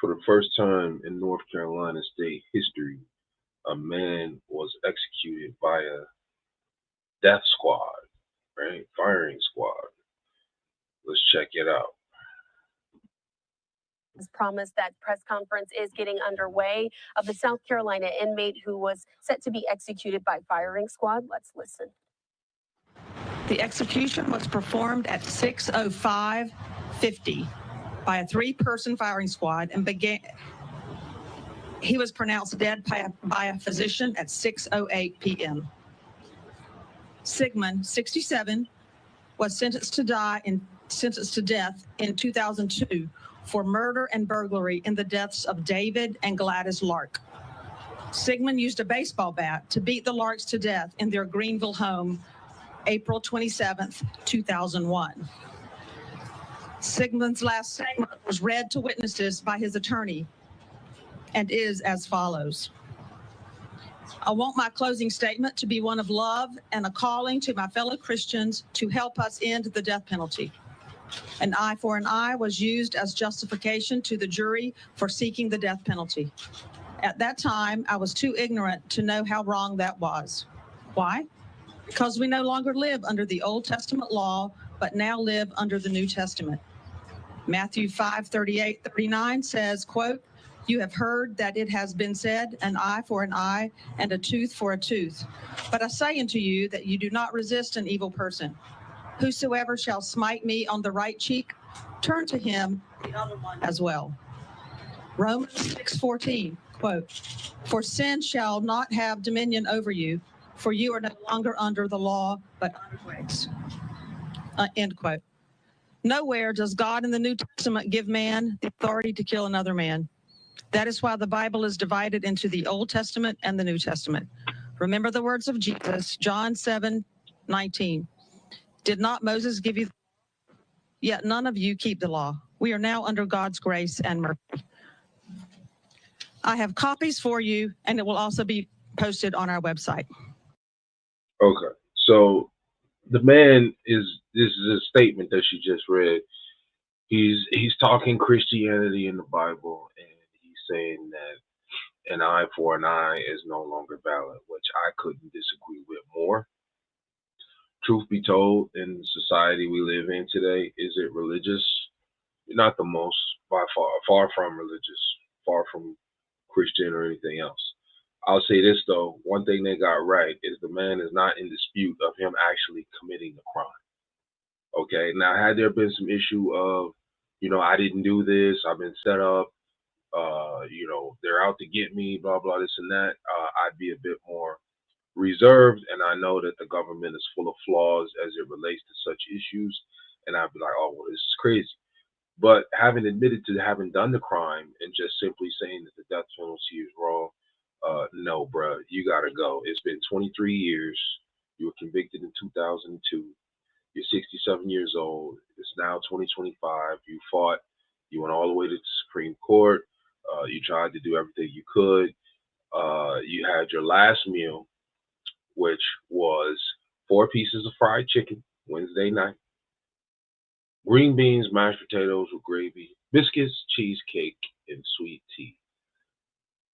For the first time in North Carolina state history, a man was executed by a death squad, right? Firing squad. Let's check it out. As promised, that press conference is getting underway of the South Carolina inmate who was set to be executed by firing squad. Let's listen. The execution was performed at 6:05:50 by a three-person firing squad and began. He was pronounced dead by a physician at 6:08 p.m. Sigmund, 67, was sentenced to death in 2002 for murder and burglary in the deaths of David and Gladys Lark. Sigmund used a baseball bat to beat the Larks to death in their Greenville home, April 27, 2001. Sigmund's last statement was read to witnesses by his attorney and is as follows. I want my closing statement to be one of love and a calling to my fellow Christians to help us end the death penalty. An eye for an eye was used as justification to the jury for seeking the death penalty. At that time, I was too ignorant to know how wrong that was. Why? Because we no longer live under the Old Testament law, but now live under the New Testament. Matthew 5:38-39 says, quote, "You have heard that it has been said, an eye for an eye and a tooth for a tooth. But I say unto you that you do not resist an evil person. Whosoever shall smite me on the right cheek, turn to him the other one as well." Romans 6:14, quote, "For sin shall not have dominion over you, for you are no longer under the law, but under grace." End quote. Nowhere does God in the New Testament give man the authority to kill another man. That is why the Bible is divided into the Old Testament and the New Testament. Remember the words of Jesus, John 7:19. Did not Moses give you, yet none of you keep the law. We are now under God's grace and mercy. I have copies for you, and it will also be posted on our website. Okay. So the man this is a statement that she just read. He's talking Christianity in the Bible, and he's saying that an eye for an eye is no longer valid, which I couldn't disagree with more. Truth be told, in the society we live in today, is it religious? Not the most, by far from religious, far from Christian or anything else. I'll say this though, one thing they got right is the man is not in dispute of him actually committing the crime. Okay, now had there been some issue of, I didn't do this, I've been set up, they're out to get me, blah, blah, this and that, I'd be a bit more reserved, and I know that the government is full of flaws as it relates to such issues, and I'd be like, oh, well, this is crazy. But having admitted to having done the crime and just simply saying that the death penalty is wrong, no, bruh, you gotta go. It's been 23 years. You were convicted in 2002. You're 67 years old. It's now 2025. You fought. You went all the way to the Supreme Court. You tried to do everything you could. You had your last meal, which was 4 pieces of fried chicken Wednesday night, green beans, mashed potatoes with gravy, biscuits, cheesecake, and sweet tea.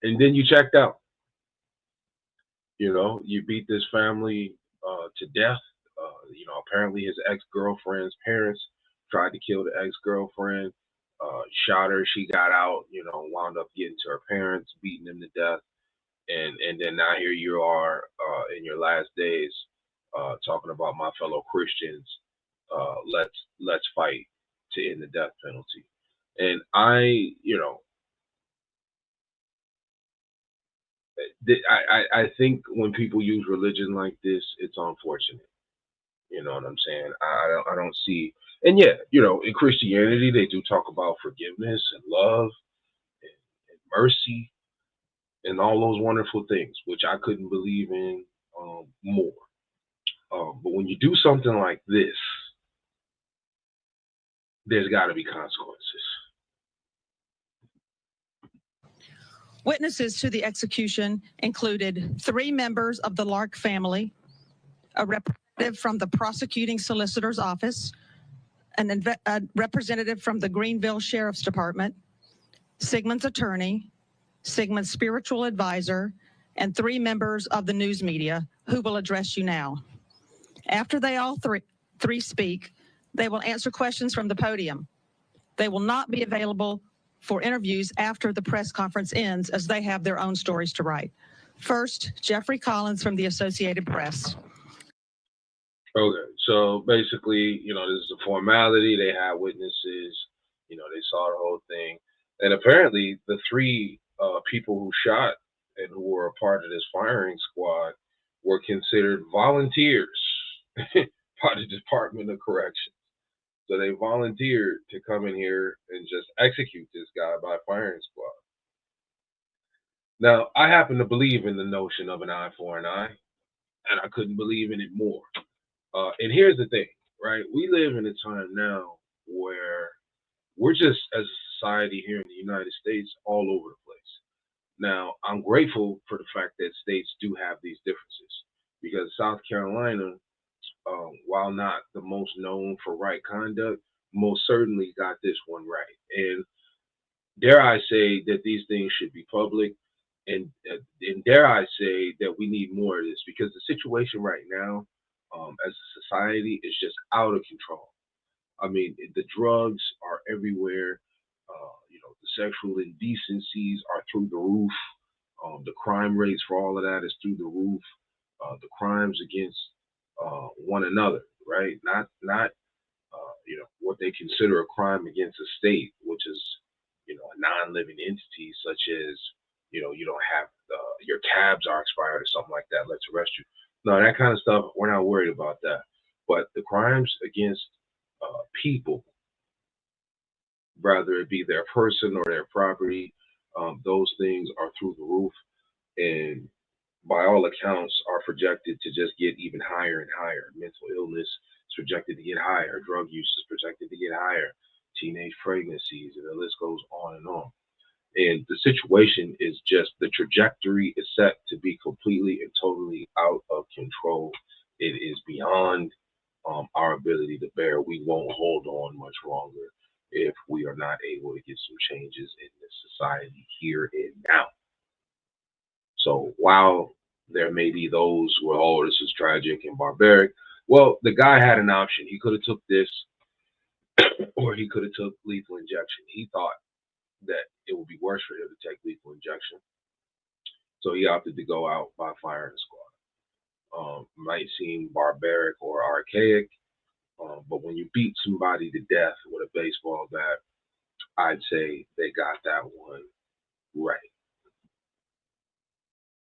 And then you checked out. You beat this family to death. Apparently his ex-girlfriend's parents tried to kill the ex-girlfriend, shot her. She got out, wound up getting to her parents, beating them to death. And then now here you are in your last days talking about my fellow Christians. Let's fight to end the death penalty. And I think when people use religion like this, it's unfortunate. You know what I'm saying? I don't see, and yeah, in Christianity they do talk about forgiveness and love and mercy and all those wonderful things, which I couldn't believe in more. But when you do something like this, there's got to be consequences. Witnesses to the execution included 3 members of the Lark family, a representative from the prosecuting solicitor's office, a representative from the Greenville Sheriff's Department, Sigmund's attorney, Sigmund's spiritual advisor, and 3 members of the news media who will address you now. After they all three speak, they will answer questions from the podium. They will not be available for interviews after the press conference ends, as they have their own stories to write. First, Jeffrey Collins from the Associated Press. Okay, so basically, this is a formality. They had witnesses. They saw the whole thing, and apparently, the 3 people who shot and who were a part of this firing squad were considered volunteers by the Department of Corrections. So they volunteered to come in here and just execute this guy by firing squad. Now, I happen to believe in the notion of an eye for an eye, and I couldn't believe in it more. And here's the thing, right? We live in a time now where we're just, as a society here in the United States, all over the place. Now, I'm grateful for the fact that states do have these differences, because South Carolina, while not the most known for right conduct, most certainly got this one right. And dare I say that these things should be public, and dare I say that we need more of this, because the situation right now, as a society, is just out of control. I mean, the drugs are everywhere. The sexual indecencies are through the roof. The crime rates for all of that is through the roof. The crimes against one another, right? Not what they consider a crime against a state, which is a non-living entity, such as you don't have your tabs are expired or something like that. Let's arrest you. No, that kind of stuff. We're not worried about that. But the crimes against people, whether it be their person or their property, those things are through the roof, and by all accounts are projected to just get even higher and higher. Mental illness is projected to get higher. Drug use is projected to get higher. Teenage pregnancies, and the list goes on and on. And the situation is just, the trajectory is set to be completely and totally out of control. It is beyond our ability to bear. We won't hold on much longer if we are not able to get some changes in this society here and now. So while there may be those who are, oh, this is tragic and barbaric, well, the guy had an option. He could have took this, or he could have took lethal injection. He thought that it would be worse for him to take lethal injection, so he opted to go out by firing squad. Might seem barbaric or archaic, but when you beat somebody to death with a baseball bat, I'd say they got that